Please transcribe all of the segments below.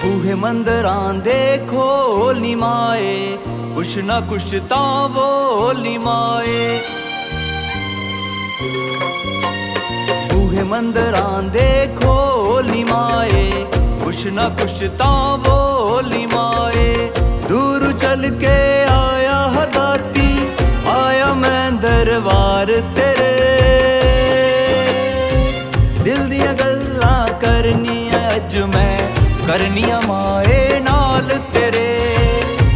बूहे मंदिरां दे खोल नी माए, कुछ ना कुछ तां बोल नी माए। बूहे मंदिरां दे खोल नी माए, कुछ ना कुछ तां बोल नी माए। दूर चल के आया हदाती, आया मैं दरबार तेरे। दिल दियां गल्लां करनियां अज मैं, करनियां माए नाल तेरे।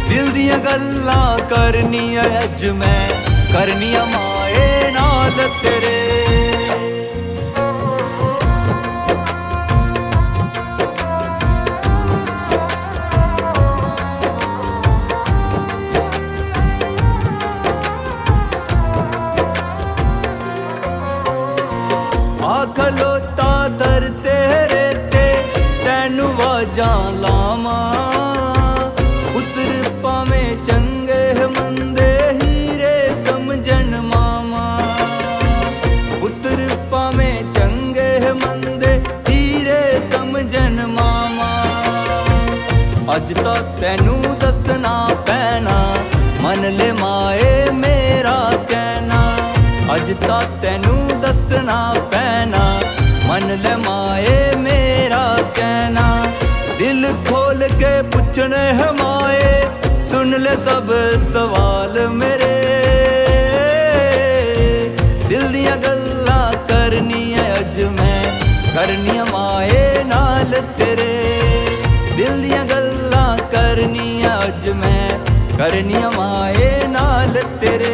दिल दियां गल्लां करनियां अज मैं, करनियां माए नाल तेरे। खलोता दर तेरे ते तैनू वाजां लावां। पुत्र भावें चंगे मंदे हीरे समझन मावां। पुत्र भावें चंगे मंदे हीरे समझन मावां। अज तां तैनू दसना पैना, मन ले माए मेरा कहना। अज तां तैनू दसना पैना, मन ले माए मेरा कहना। दिल खोल के पुछने है माए, सुन ले सब सवाल मेरे। दिल दियां गल्लां करनियां अज मैं, करनियां माए नाल तेरे। दिल दियां गल्लां करनियां अज मैं, करनियां माए नाल तेरे।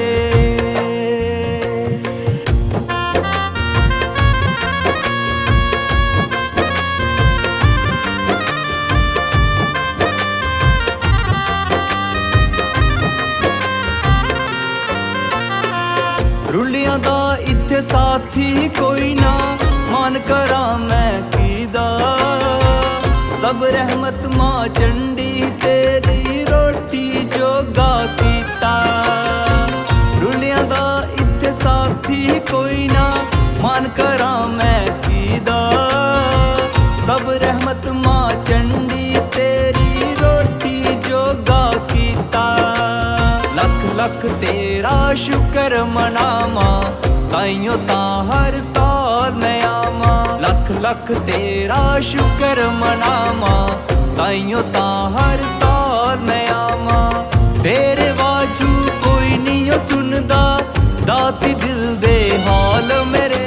रुलियां दा इत्थे साथी कोई ना, मान करा मैं कीदा। सब रहमत मां चंडी तेरी रोटी जोगा कीता। रुलियां दा इत्थे साथी कोई ना, मान करा मैं कीदा। सब रहमत मां चंडी तेरी रोटी जोगा कीता। लख लख तेरा शुक्र मनावा, ताइयों तां हर साल मैं आवां। लख लख तेरा शुक्र मनावा, ताइयों तां हर साल मैं आवां। तेरे बाजू कोई नहीं सुनदा, दाती दिल दे हाल मेरे।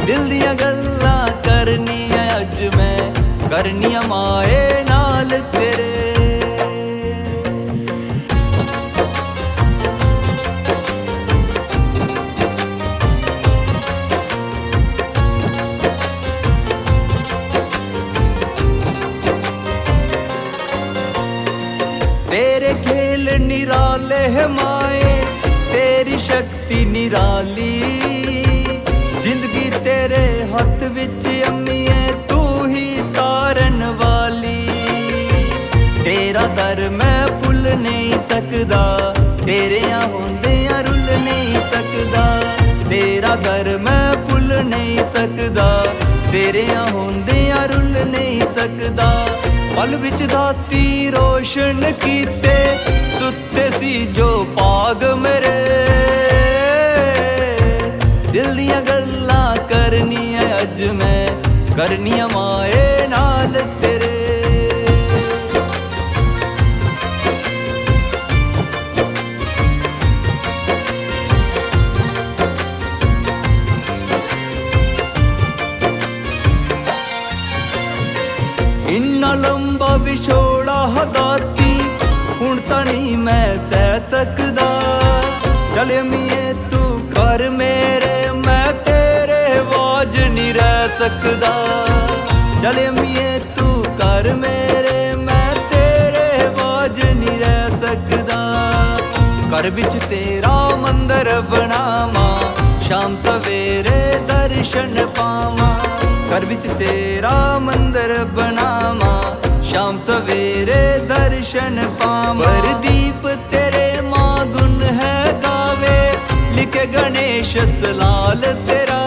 दिल दियां गल्लां करनियां अज मैं, करनियां माए नाल तेरे। तेरे खेल निराले है माए, तेरी शक्ति निराली। जिंदगी तेरे हथ विच अम्मीए, तू ही तारन वाली। तेरा दर मैं भुल नहीं सकदा, तेरियां होंदियां रुल नहीं सकदा। तेरा दर मैं भुल नहीं सकदा, तेरियां होंदियां रुल नहीं सकदा। पल विच दाती रोशन कीते, सुते सी जो पाग मेरे। दिल दियां गल्लां करनियां अज मैं, करनियां माए नाल तेरे। इन्ना लंबा विछोड़ा हदाती, हुण तां नहीं मैं सह सकदा। चल अम्मीए तू कर मेरे, मैं तेरे वाज नहीं रह सकदा। चल अम्मीए तू कर मेरे, मैं तेरे वाज नहीं रह सकदा। घर विच तेरा मंदिर बनावा, शाम सवेरे दर्शन पावां। घर विच तेरा मंदिर बनावा, शाम सवेरे दर्शन पावां। प्रदीप तेरे मां गुण है गावे, लिखे गणेश सलाल तेरा।